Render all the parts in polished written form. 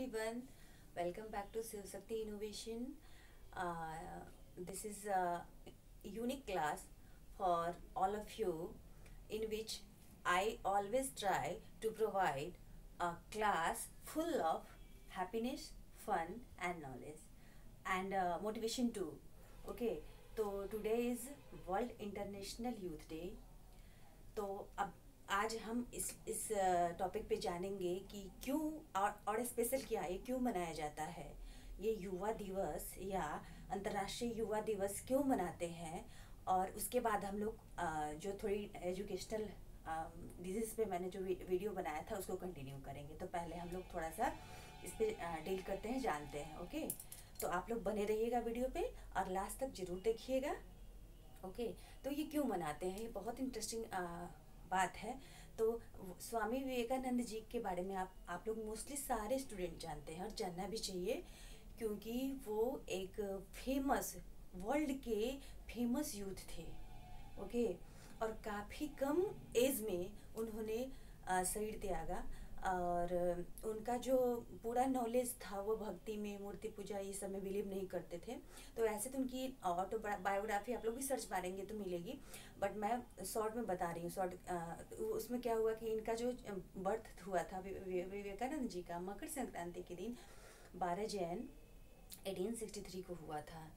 everyone, welcome back to Shiv Shakti Innovation. This is a unique class for all of you in which I always try to provide a class full of happiness, fun and knowledge and motivation too. Okay, so today is World International Youth Day. तो अब आज हम इस topic पे जानेंगे कि क्यों और स्पेशल क्या है, क्यों मनाया जाता है ये युवा दिवस या अंतर्राष्ट्रीय युवा दिवस क्यों मनाते हैं। और उसके बाद हम लोग जो थोड़ी एजुकेशनल डिजीज पे मैंने जो वीडियो बनाया था उसको कंटिन्यू करेंगे। तो पहले हम लोग थोड़ा सा इस पे डील करते हैं, जानते हैं। ओके, तो आप लोग बने रहिएगा वीडियो पे और लास्ट तक जरूर देखिएगा। ओके, तो ये क्यों मनाते हैं, ये बहुत इंटरेस्टिंग बात है। तो स्वामी विवेकानंद जी के बारे में आप लोग मोस्टली सारे स्टूडेंट जानते हैं और जानना भी चाहिए, क्योंकि वो एक फेमस, वर्ल्ड के फेमस यूथ थे। ओके, और काफ़ी कम एज में उन्होंने शरीर त्यागा। और उनका जो पूरा नॉलेज था वो भक्ति में, मूर्ति पूजा, ये सब में बिलीव नहीं करते थे। तो ऐसे तो उनकी ऑटो बायोग्राफी आप लोग भी सर्च मारेंगे तो मिलेगी, बट मैं शॉर्ट में बता रही हूँ। उसमें क्या हुआ कि इनका जो बर्थ हुआ था विवेकानंद जी का मकर संक्रांति के दिन 12 जनवरी 1863 को हुआ था।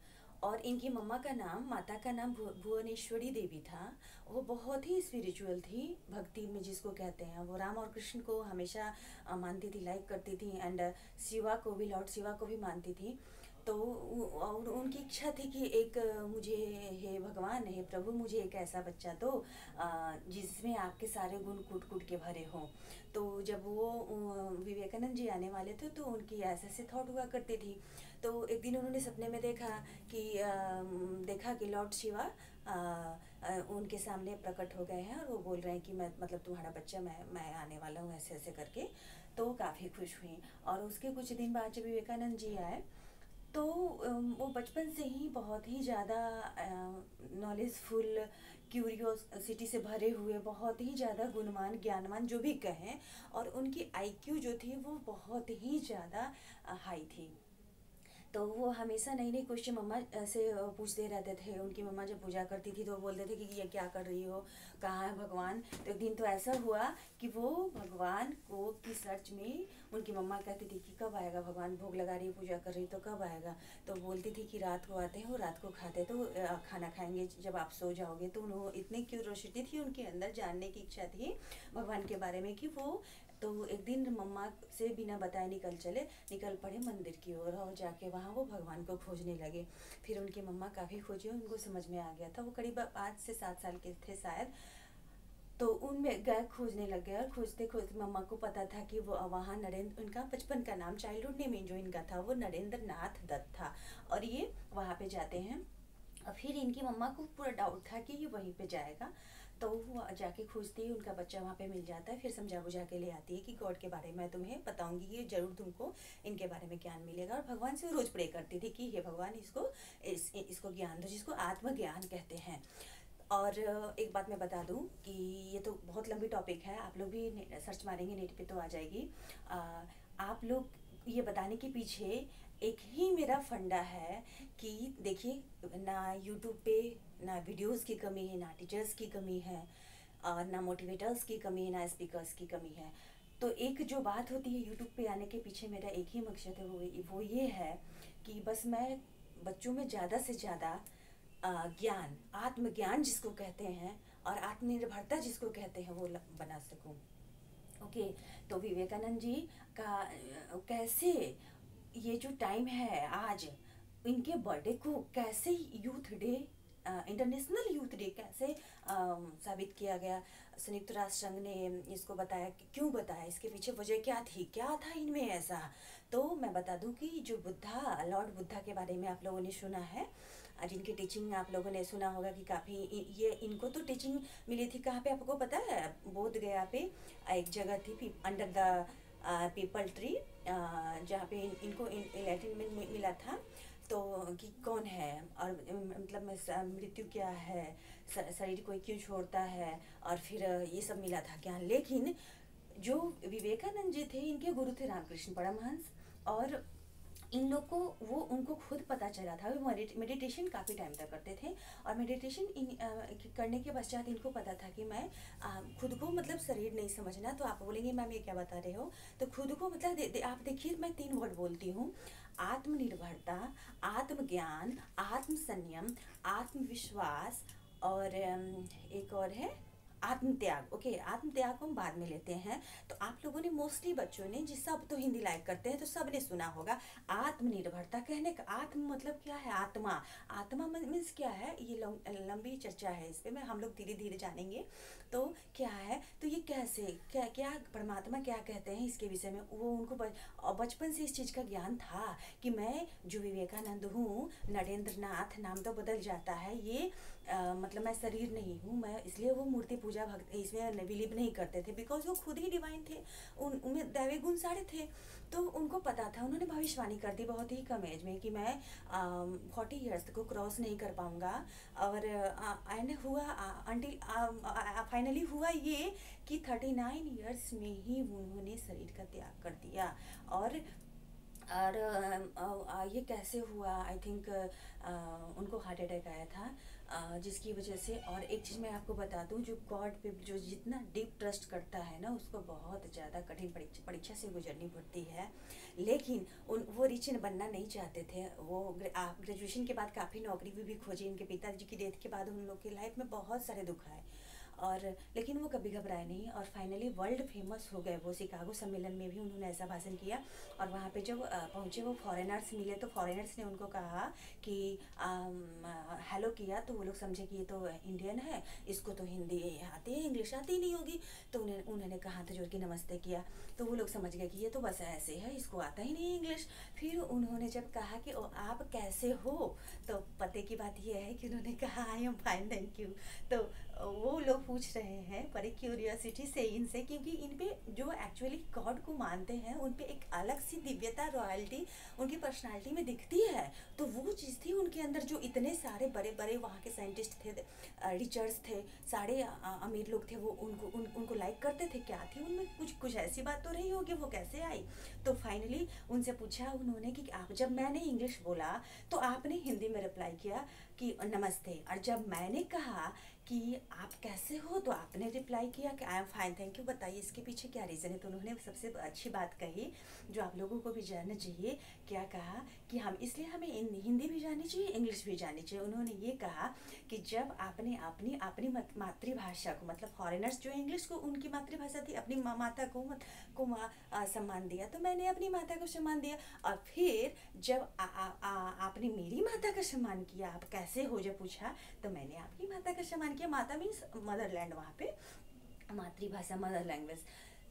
और इनकी मम्मा का नाम, माता का नाम भुवनेश्वरी देवी था। वो बहुत ही स्पिरिचुअल थी, भक्ति में जिसको कहते हैं। वो राम और कृष्ण को हमेशा मानती थी, लाइक करती थी, एंड शिवा को भी, लॉर्ड शिवा को भी मानती थी। तो और उनकी इच्छा थी कि एक मुझे, हे भगवान, हे प्रभु, मुझे एक ऐसा बच्चा दो जिसमें आपके सारे गुण कूट कूट के भरे हों। तो जब वो विवेकानंद जी आने वाले थे तो उनकी ऐसे ऐसे थॉट हुआ करती थी। तो एक दिन उन्होंने सपने में देखा कि लॉर्ड शिवा उनके सामने प्रकट हो गए हैं और वो बोल रहे हैं कि मैं, मतलब तुम्हारा बच्चा मैं आने वाला हूँ, ऐसे ऐसे करके। तो वो काफ़ी खुश हुई। और उसके कुछ दिन बाद जब विवेकानंद जी आए तो वो बचपन से ही बहुत ही ज़्यादा नॉलेजफुल, क्यूरियोसिटी से भरे हुए, बहुत ही ज़्यादा गुणवान, ज्ञानवान जो भी कहें। और उनकी आईक्यू जो थी वो बहुत ही ज़्यादा हाई थी। तो वो हमेशा नई नई क्वेश्चन मम्मा से पूछते रहते थे। उनकी मम्मा जब पूजा करती थी तो वो बोलते थे कि ये क्या कर रही हो, कहाँ है भगवान। तो एक दिन तो ऐसा हुआ कि वो भगवान को की सर्च में, उनकी मम्मा कहती थी कि कब आएगा भगवान, भोग लगा रही है, पूजा कर रही तो कब आएगा। तो बोलती थी कि रात को आते हैं, वो रात को खाते, तो खाना खाएंगे जब आप सो जाओगे। तो उन्होंने इतनी क्यूरोसिटी थी उनके अंदर, जानने की इच्छा थी भगवान के बारे में कि वो, तो एक दिन मम्मा से बिना बताए निकल पड़े मंदिर की ओर और जाके वहाँ वो भगवान को खोजने लगे। फिर उनकी मम्मा काफ़ी खोजी, उनको समझ में आ गया था। वो करीब 5 से 7 साल के थे शायद। तो उनमें गए, खोजने लग गए। और खोजते खोजते मम्मा को पता था कि वो वहाँ नरेंद्र, उनका बचपन का नाम, चाइल्डहुड नेम जो इनका था वो नरेंद्र नाथ दत्त था। और ये वहाँ पे जाते हैं। और फिर इनकी मम्मा को पूरा डाउट था कि ये वहीं पे जाएगा। तो वो जाके खोजती है, उनका बच्चा वहाँ पे मिल जाता है। फिर समझा बुझा के ले आती है कि गॉड के बारे में तुम्हें बताऊंगी, ये जरूर तुमको इनके बारे में ज्ञान मिलेगा। और भगवान से रोज प्रे करती थी कि हे भगवान, इसको ज्ञान दो, जिसको आत्मज्ञान कहते हैं। और एक बात मैं बता दूं कि ये तो बहुत लंबी टॉपिक है, आप लोग भी सर्च मारेंगे नेट पे तो आ जाएगी। आप लोग ये बताने के पीछे एक ही मेरा फंडा है कि देखिए, ना यूट्यूब पे ना वीडियोस की कमी है, ना टीचर्स की कमी है, और ना मोटिवेटर्स की कमी है, ना स्पीकर्स की कमी है। तो एक जो बात होती है यूट्यूब पे आने के पीछे, मेरा एक ही मकसद है, वो ये है कि बस मैं बच्चों में ज़्यादा से ज़्यादा ज्ञान, आत्मज्ञान जिसको कहते हैं, और आत्मनिर्भरता जिसको कहते हैं, वो बना सकूं। ओके, तो विवेकानंद जी का कैसे ये जो टाइम है आज, इनके बर्थडे को कैसे youth day, international youth day कैसे साबित किया गया। संयुक्त राष्ट्र संघ ने इसको बताया कि क्यों बताया, इसके पीछे वजह क्या थी, क्या था इनमें ऐसा। तो मैं बता दूं कि जो बुद्धा, लॉर्ड बुद्धा के बारे में आप लोगों ने सुना है, जिनकी टीचिंग आप लोगों ने सुना होगा कि काफ़ी, ये इनको तो टीचिंग मिली थी कहाँ पे आपको पता है, बोध गया पे एक जगह थी, अंडर द पीपल ट्री, जहाँ पे इनको इनलाइटनमेंट मिला था। तो कि कौन है, और मतलब मृत्यु क्या है, शरीर को क्यों छोड़ता है, और फिर ये सब मिला था ज्ञान। लेकिन जो विवेकानंद जी थे, इनके गुरु थे रामकृष्ण परमहंस। और इन लोग को वो उनको खुद पता चला था, वो मेडिटेशन काफ़ी टाइम तक करते थे। और मेडिटेशन करने के पश्चात इनको पता था कि मैं खुद को मतलब शरीर नहीं समझना। तो आप बोलेंगे मैम ये क्या बता रहे हो, तो खुद को मतलब आप देखिए मैं 3 वर्ड बोलती हूँ: आत्मनिर्भरता, आत्मज्ञान, आत्म संयम, आत्मविश्वास, और एक और है आत्म त्याग। ओके, आत्म त्याग को हम बाद में लेते हैं। तो आप लोगों ने मोस्टली बच्चों ने, जिस सब तो हिंदी लाइक करते हैं तो सब ने सुना होगा आत्मनिर्भरता। कहने का आत्म मतलब क्या है? आत्मा। आत्मा मीन्स क्या है? ये लंबी चर्चा है, इस पे मैं हम लोग धीरे धीरे जानेंगे। तो क्या है, तो ये कैसे, क्या क्या परमात्मा क्या कहते हैं इसके विषय में, वो उनको बचपन से इस चीज़ का ज्ञान था कि मैं जो विवेकानंद हूँ, नरेंद्र नाथ, नाम तो बदल जाता है, ये मतलब मैं शरीर नहीं हूँ मैं, इसलिए वो मूर्ति पूजा भक्त इसमें बिलीव नहीं करते थे, बिकॉज वो खुद ही डिवाइन थे, उनमें दैवी गुण सारे थे। तो उनको पता था, उन्होंने भविष्यवाणी कर दी बहुत ही कम एज में कि मैं 40 ईयर्स को क्रॉस नहीं कर पाऊँगा। और एंड हुआ अंटिल फाइनली हुआ ये कि 39 ईयर्स में ही उन्होंने शरीर का त्याग कर दिया। और ये कैसे हुआ? आई थिंक उनको हार्ट अटैक आया था, जिसकी वजह से। और एक चीज़ मैं आपको बता दूं, जो गॉड पे जो जितना डीप ट्रस्ट करता है ना, उसको बहुत ज़्यादा कठिन परीक्षा से गुजरनी पड़ती है। लेकिन वो रिच बनना नहीं चाहते थे। वो ग्रेजुएशन के बाद काफ़ी नौकरी भी खोजी। इनके पिताजी की डेथ के बाद उन लोग की लाइफ में बहुत सारे दुख आए, और लेकिन वो कभी घबराए नहीं, और फाइनली वर्ल्ड फेमस हो गए। वो शिकागो सम्मेलन में भी उन्होंने ऐसा भाषण किया, और वहाँ पे जब पहुँचे वो फॉरेनर्स मिले, तो फॉरेनर्स ने उनको कहा कि हेलो किया, तो वो लोग समझे कि ये तो इंडियन है, इसको तो हिंदी आती है, इंग्लिश आती ही नहीं होगी। तो उन्होंने कहा हाथ जोड़ के नमस्ते किया, तो वो लोग समझ गए कि ये तो बस ऐसे है, इसको आता ही नहीं इंग्लिश। फिर उन्होंने जब कहा कि आप कैसे हो, तो पते की बात ये है कि उन्होंने कहा I am fine thank you. तो वो लोग पूछ रहे हैं बड़ी क्यूरियोसिटी से इनसे, क्योंकि इन पे जो एक्चुअली गॉड को मानते हैं, उन पे एक अलग सी दिव्यता, रॉयल्टी उनकी पर्सनालिटी में दिखती है। तो वो चीज़ थी उनके अंदर, जो इतने सारे बड़े बड़े वहाँ के साइंटिस्ट थे, रिचर्स थे, सारे अमीर लोग थे, वो उनको लाइक करते थे। क्या थी उनमें? कुछ ऐसी बात तो नहीं होगी, वो कैसे आई? तो फाइनली उनसे पूछा उन्होंने कि आप, जब मैंने इंग्लिश बोला तो आपने हिंदी में रिप्लाई किया कि नमस्ते, और जब मैंने कहा कि आप कैसे हो, तो आपने रिप्लाई किया कि I am fine thank you. बताइए इसके पीछे क्या रीज़न है? तो उन्होंने सबसे अच्छी बात कही, जो आप लोगों को भी जानना चाहिए। क्या कहा कि इसलिए हमें हिंदी भी जाननी चाहिए, इंग्लिश भी जाननी चाहिए। उन्होंने ये कहा कि जब आपने अपनी अपनी मातृभाषा को, मतलब फॉरेनर्स जो इंग्लिश को उनकी मातृभाषा थी, अपनी माता को सम्मान दिया, तो मैंने अपनी माता को सम्मान दिया। और फिर जब आपने मेरी माता का सम्मान किया, आप कैसे हो जब पूछा, तो मैंने आपकी माता का सम्मान किया। माता मीन्स मदरलैंड, वहाँ पे मातृभाषा, मदर लैंग्वेज।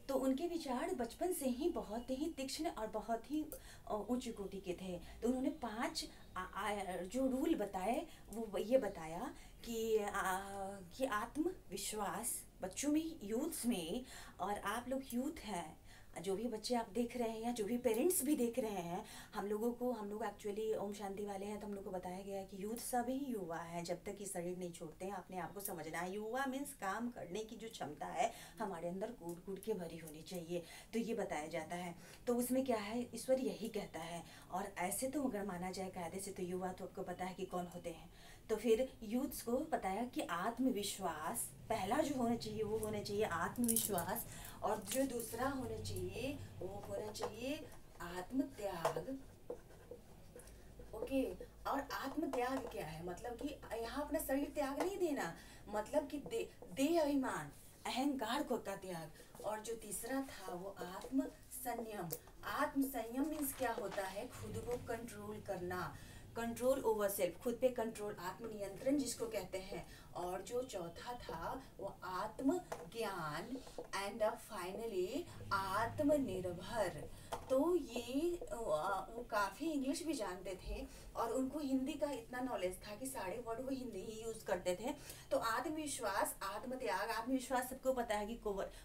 तो उनके विचार बचपन से ही बहुत ही तीक्ष्ण और बहुत ही उच्च कोटि के थे। तो उन्होंने 5 जो रूल बताए, वो ये बताया कि आत्मविश्वास बच्चों में, यूथ्स में, और आप लोग यूथ हैं, जो भी बच्चे आप देख रहे हैं या जो भी पेरेंट्स भी देख रहे हैं, हम लोग एक्चुअली ओम शांति वाले हैं, तो हम लोग को बताया गया है कि यूथ सभी युवा हैं, जब तक कि शरीर नहीं छोड़ते हैं। अपने आप को समझना है, युवा मीन्स काम करने की जो क्षमता है हमारे अंदर कूट कूट के भरी होनी चाहिए, तो ये बताया जाता है। तो उसमें क्या है, ईश्वर यही कहता है। और ऐसे तो अगर माना जाए कायदे से, तो युवा तो आपको पता है कि कौन होते हैं। तो फिर यूथ्स को बताया कि आत्मविश्वास पहला जो होना चाहिए, वो होना चाहिए आत्मविश्वास, और जो दूसरा होना चाहिए वो होना चाहिए आत्म त्याग। ओके, और आत्म त्याग क्या है? मतलब कि यहाँ अपना शरीर त्याग नहीं देना, मतलब कि दे अभिमान, अहंकार को का त्याग। और जो तीसरा था वो आत्म संयम। आत्म संयम मीन्स क्या होता है? खुद को कंट्रोल करना, कंट्रोल ओवर सेल्फ, खुद पे कंट्रोल, आत्मनियंत्रण जिसको कहते हैं। और जो चौथा था वो आत्म ज्ञान, एंड फाइनली आत्मनिर्भर। तो ये वो काफ़ी इंग्लिश भी जानते थे, और उनको हिंदी का इतना नॉलेज था कि सारे वर्ड वो हिंदी ही यूज़ करते थे। तो आत्मविश्वास, आत्म त्याग, आत्मविश्वास सबको पता है कि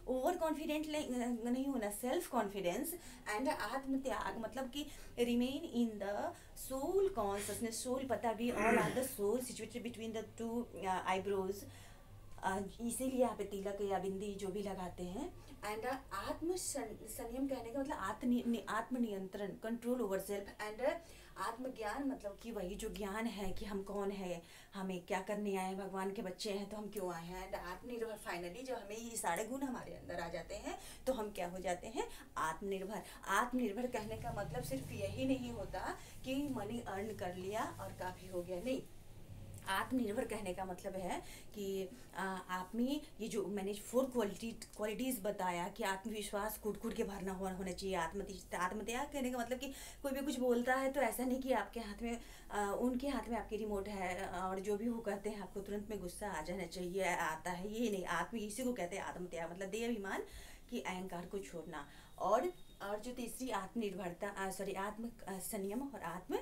ओवर कॉन्फिडेंट नहीं होना, सेल्फ कॉन्फिडेंस। एंड आत्म त्याग मतलब कि remain in the soul consciousness. Soul पता भी, all are the soul situated between the 2 eyebrows, इसीलिए यहाँ पे तिलक या बिंदी जो भी लगाते हैं। एंड संयम कहने का मतलब आत्मनियंत्रण, कंट्रोल ओवर सेल्फ। एंड आत्मज्ञान मतलब कि वही जो ज्ञान है कि हम कौन है, हमें क्या करने आए हैं, भगवान के बच्चे हैं तो हम क्यों आए हैं। एंड आत्मनिर्भर, फाइनली जब हमें ये सारे गुण हमारे अंदर आ जाते हैं तो हम क्या हो जाते हैं, आत्मनिर्भर। आत्मनिर्भर कहने का मतलब सिर्फ यही नहीं होता कि मनी अर्न कर लिया और काफ़ी हो गया, नहीं। आत्मनिर्भर कहने का मतलब है कि आप में ये जो मैंने 4 क्वालिटीज़ बताया कि आत्मविश्वास कूट कूट के भरना होना चाहिए। आत्मत्याग कहने का मतलब कि कोई भी कुछ बोलता है तो ऐसा नहीं कि आपके हाथ में उनके हाथ में आपकी रिमोट है और जो भी वो कहते हैं आपको तुरंत में गुस्सा आ जाना चाहिए, आता है, ये नहीं। इसी को कहते हैं आत्मत्याग, मतलब देह अभिमान की अहंकार को छोड़ना। और जो तीसरी आत्मनिर्भरता, आत्म संयम और आत्म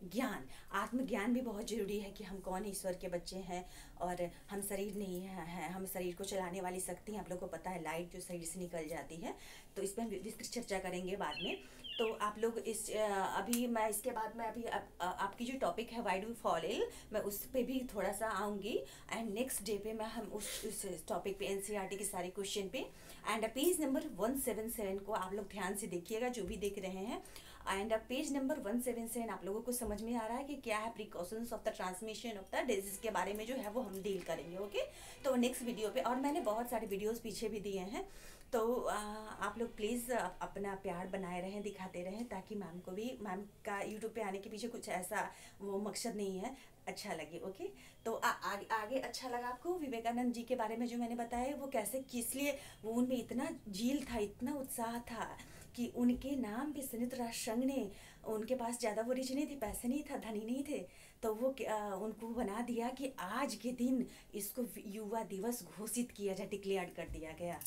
ज्ञान। आत्मज्ञान भी बहुत ज़रूरी है कि हम कौन ईश्वर के बच्चे हैं और हम शरीर नहीं है, हम शरीर को चलाने वाली शक्ति, आप लोगों को पता है लाइट जो शरीर से निकल जाती है, तो इस पर हम विस्तृत चर्चा करेंगे बाद में। तो आप लोग अभी मैं इसके बाद में अभी आपकी जो टॉपिक है why do we fall ill, मैं उस पर भी थोड़ा सा आऊँगी। एंड नेक्स्ट डे पे मैं हम उस टॉपिक पे एनसीईआरटी के सारे क्वेश्चन पे। एंड पेज नंबर 177 को आप लोग ध्यान से देखिएगा जो भी देख रहे हैं। एंड पेज नंबर 177 आप लोगों को समझ में आ रहा है कि क्या है precautions of the transmission of the disease के बारे में जो है वो हम डील करेंगे, ओके। तो नेक्स्ट वीडियो पे, और मैंने बहुत सारे वीडियोस पीछे भी दिए हैं, तो आप लोग प्लीज़ अपना प्यार बनाए रहें, दिखाते रहें, ताकि मैम को भी, मैम का यूट्यूब पे आने के पीछे कुछ ऐसा वो मकसद नहीं है, अच्छा लगे, ओके। तो आगे अच्छा लगा आपको विवेकानंद जी के बारे में जो मैंने बताया, वो कैसे, किस लिए वो, उनमें इतना जील था, इतना उत्साह था कि उनके नाम भी संयुक्त राष्ट्र संघ ने, उनके पास ज़्यादा वो रिच नहीं थे, पैसे नहीं था, धनी नहीं थे, तो वो उनको बना दिया कि आज के दिन इसको युवा दिवस घोषित किया जाए, डिक्लेयर कर दिया गया।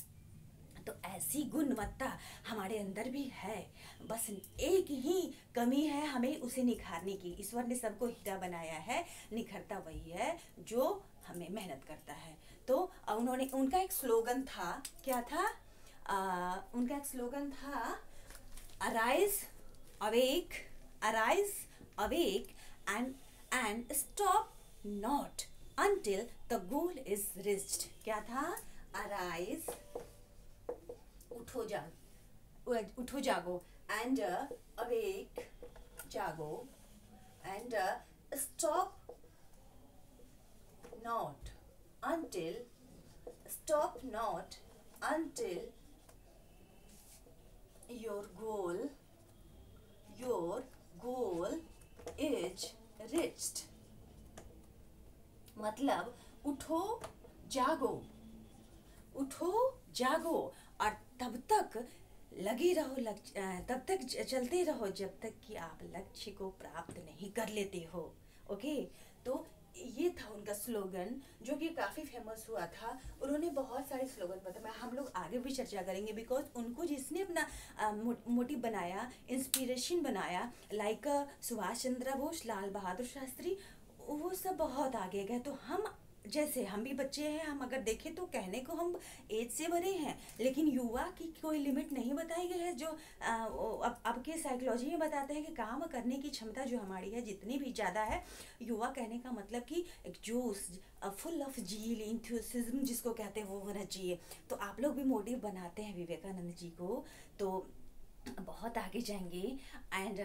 तो ऐसी गुणवत्ता हमारे अंदर भी है, बस एक ही कमी है हमें उसे निखारने की। ईश्वर ने सबको हीरा बनाया है, निखरता वही है जो हमें मेहनत करता है। तो उनका एक स्लोगन था, क्या था? उनका एक स्लोगन था, arise awake, arise awake and stop not until the goal is reached. क्या था? अराइज, उठो जागो, एंड अवेक, जागो, and stop not until, stop not until your goal is reached। मतलब उठो जागो, उठो जागो, और तब तक लगे रहो, तब तक चलते रहो जब तक कि आप लक्ष्य को प्राप्त नहीं कर लेते हो, ओके। तो ये था उनका स्लोगन जो कि काफ़ी फेमस हुआ था। उन्होंने बहुत सारे स्लोगन बताए, हम लोग आगे भी चर्चा करेंगे, बिकॉज उनको जिसने अपना मोटिव बनाया, इंस्पिरेशन बनाया, लाइक सुभाष चंद्र बोस, लाल बहादुर शास्त्री, वो सब बहुत आगे गए। तो जैसे हम भी बच्चे हैं, हम अगर देखें तो कहने को हम एज से बड़े हैं, लेकिन युवा की कोई लिमिट नहीं बताई गई है। जो अब के साइकोलॉजी में बताते हैं कि काम करने की क्षमता जो हमारी है जितनी भी ज़्यादा है, युवा कहने का मतलब कि एक जोश, फुल ऑफ जील, इंथुसिज्म जिसको कहते हैं, वो होना चाहिए। तो आप लोग भी मोटिव बनाते हैं विवेकानंद जी को, तो बहुत आगे जाएंगे। एंड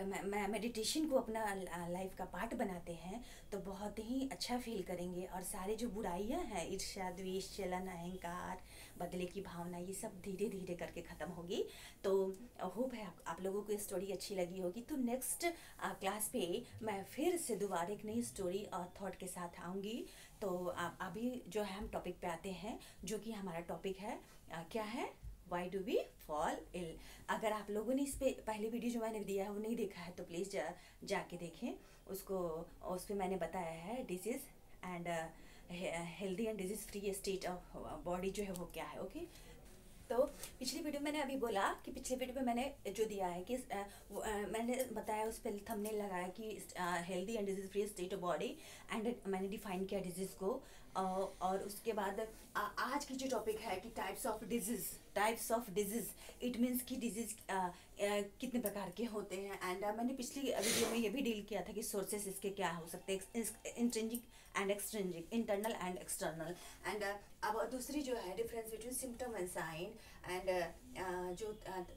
मेडिटेशन को अपना लाइफ का पार्ट बनाते हैं तो बहुत ही अच्छा फील करेंगे। और सारे जो बुराइयां हैं, ईर्ष्या, द्वेष, चलन, अहंकार, बदले की भावना, ये सब धीरे धीरे करके ख़त्म होगी। तो होप है आप लोगों को ये स्टोरी अच्छी लगी होगी। तो नेक्स्ट क्लास पे मैं फिर से दोबारा एक नई स्टोरी और थॉट के साथ आऊँगी। तो अभी जो है हम टॉपिक पे आते हैं, जो कि हमारा टॉपिक है क्या है, why do we fall ill. अगर आप लोगों ने इस पे पहले वीडियो जो मैंने दिया है वो नहीं देखा है तो प्लीज़ जाके देखें उसको। उस पर मैंने बताया है disease and healthy and disease free state of body जो है वो क्या है, ओके। तो पिछली वीडियो मैंने अभी बोला कि पिछले वीडियो में मैंने जो दिया है कि मैंने बताया, उस पर थंबनेल लगाया कि healthy and disease free state of body, and मैंने डिफाइन किया डिजीज़ को। और उसके बाद आज की जो टॉपिक है कि types of disease, it means कि डिजीज कितने प्रकार के होते हैं। एंड मैंने पिछली वीडियो में ये भी डील किया था कि सोर्सेस इसके क्या हो सकते हैं, intrinsic and extrinsic, internal and external. And अब दूसरी जो है difference between symptom and sign. And जो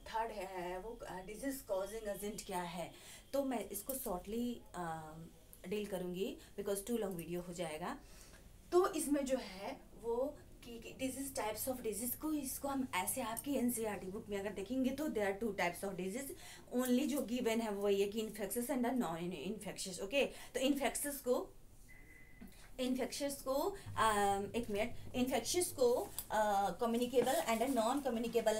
थर्ड है वो डिजीज कॉजिंग एजेंट क्या है। तो मैं इसको शॉर्टली डील करूँगी बिकॉज टू लॉन्ग वीडियो हो जाएगा। तो इसमें जो है वो कि डिजीज, टाइप्स ऑफ डिजीज को, इसको हम ऐसे आपकी एनसीईआरटी बुक में अगर देखेंगे तो there are 2 types of disease only. जो गिवन है वो ये कि infectious and non infectious. Okay, तो इन्फेक्शस को एक मिनट, इन्फेक्शस को कम्युनिकेबल एंड नॉन कम्युनिकेबल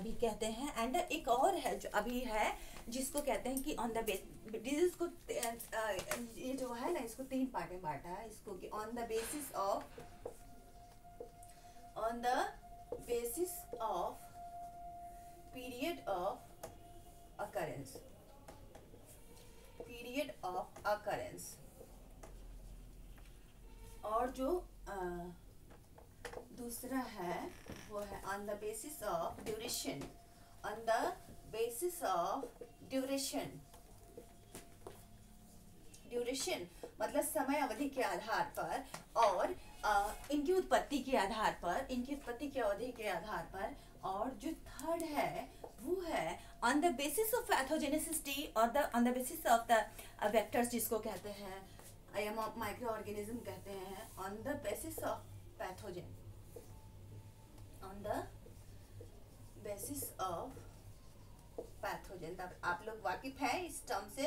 भी कहते हैं। एंड एक और है जो अभी है जिसको कहते हैं कि ऑन द डिजीज को ये जो है ना इसको 3 पार्ट में बांटा है इसको कि on the basis of period of occurrence. और जो दूसरा है वो है on the basis of duration. Duration मतलब समय अवधि के आधार पर, और इनकी उत्पत्ति के आधार पर, इनकी उत्पत्ति की अवधि के आधार पर। और जो थर्ड है वो है on the basis of pathogenicity और on the basis of the vectors, जिसको कहते हैं माइक्रो ऑर्गेनिज्म कहते हैं। On the basis of pathogen, on the basis of pathogen. तब आप लोग वाकिफ हैं इस टर्म से।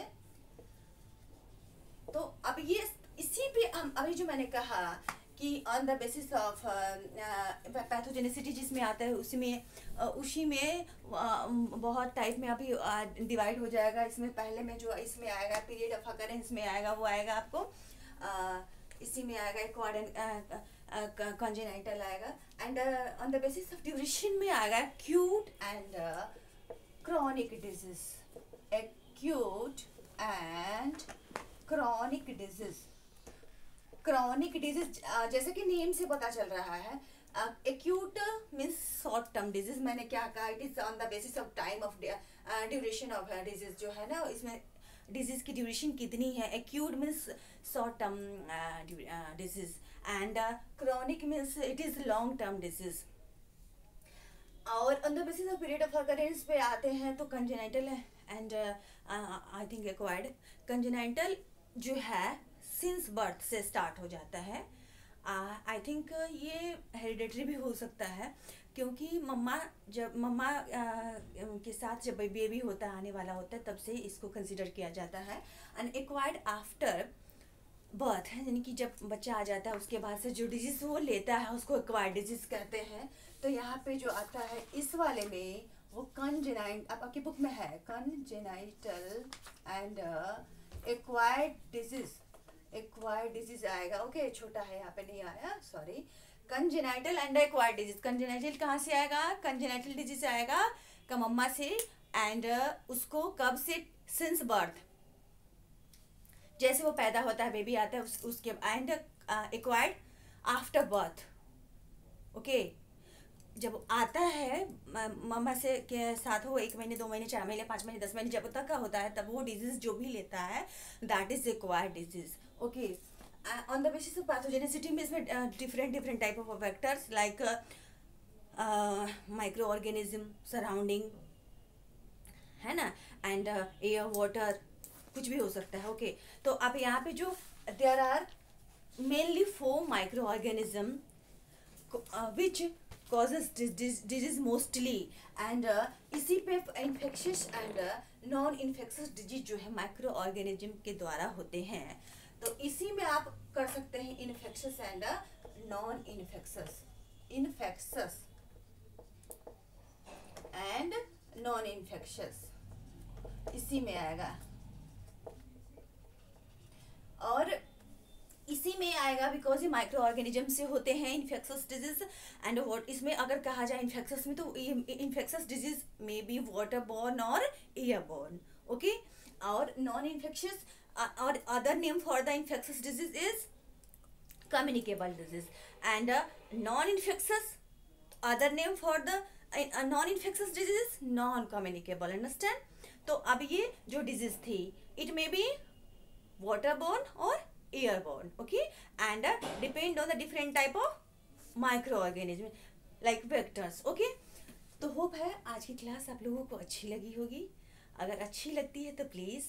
तो अब ये इसी पे हम अभी जो मैंने कहा कि on the basis of pathogenicity जिसमें आता है उसी में बहुत टाइप में अभी डिवाइड हो जाएगा। इसमें पहले में जो इसमें आएगा पीरियड ऑफ अकरेंस में आएगा वो आएगा आपको इसी में आएगा एक्वायर्ड कॉन्जेनाइटल आएगा। And on the basis of duration में आएगा acute and chronic disease. Acute and chronic disease जैसे कि नेम से पता चल रहा है, acute means short term disease. मैंने क्या कहा, it is on the basis of time of duration of disease जो है ना, इसमें डिजीज की ड्यूरेशन कितनी है। Acute means short term disease and chronic means it is long term disease. और on the basis of period of occurrence पे आते हैं तो कंजेनाइटल है and I think acquired. Congenital जो है सिंस बर्थ से स्टार्ट हो जाता है। आई थिंक ये हेरिडेटरी भी हो सकता है क्योंकि मम्मा के साथ जब बेबी होता है, आने वाला होता है, तब से इसको कंसिडर किया जाता है। एंड एक्वायर्ड आफ्टर बर्थ है, यानी कि जब बच्चा आ जाता है उसके बाद से जो डिजीज वो लेता है उसको एक्वायर्ड डिजीज कहते हैं। तो यहाँ पे जो आता है इस वाले में वो कंजेनाइट, आपकी बुक में है कंजेनाइटल एंड एक्वायर्ड डिजीज आएगा। ओके, छोटा है यहाँ पे नहीं आया, sorry. Congenital and acquired disease. Congenital कहाँ से आएगा, कंजेनाइटल डिजीज आएगा मम्मा से। एंड उसको कब से, सिंस बर्थ, जैसे वो पैदा होता है, बेबी आता है उसके। And acquired after birth. Okay, जब आता है मम्मा से के साथ, वो 1 महीने 2 महीने 4 महीने 5 महीने 10 महीने जब तक का होता है, तब वो डिजीज जो भी लेता है that is acquired disease. Okay, on the basis of pathogenicity में इसमें different type of vectors like micro organism surrounding है ना, एंड एयर वाटर, कुछ भी हो सकता है। ओके, तो अब यहाँ पे जो there are mainly 4 micro organism which causes disease mostly। And इसी पे infectious and non infectious disease जो है माइक्रो ऑर्गेनिज्म के द्वारा होते हैं। तो इसी में आप कर सकते हैं infectious and non infectious and non infectious इसी में आएगा। और इसी में आएगा बिकॉज ये माइक्रो ऑर्गेनिज्म से होते हैं इन्फेक्शियस डिजीज। एंड वॉट इसमें अगर कहा जाए इन्फेक्शियस में, तो इन्फेक्शियस डिजीज में बी वाटर बॉर्न और एयर बॉर्न। ओके, और नॉन इन्फेक्शियस और other name for the infectious disease is communicable disease. And non-infectious, other name for the non-infectious disease, non-communicable. Understand? तो अब ये जो डिजीज थी, it may be waterborne or airborne, okay, and depend on the different type of microorganism like vectors, okay. तो hope है आज की class आप लोगों को अच्छी लगी होगी. अगर अच्छी लगती है तो प्लीज़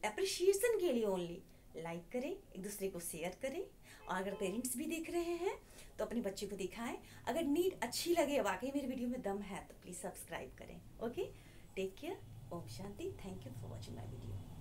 अप्रिशिएशन के लिए ओनली लाइक करें, एक दूसरे को शेयर करें, और अगर पेरेंट्स भी देख रहे हैं तो अपने बच्चे को दिखाएं. अगर नीड अच्छी लगे, वाकई मेरे वीडियो में दम है, तो प्लीज़ सब्सक्राइब करें. Okay, take care. ओम शांति. Thank you for watching my video.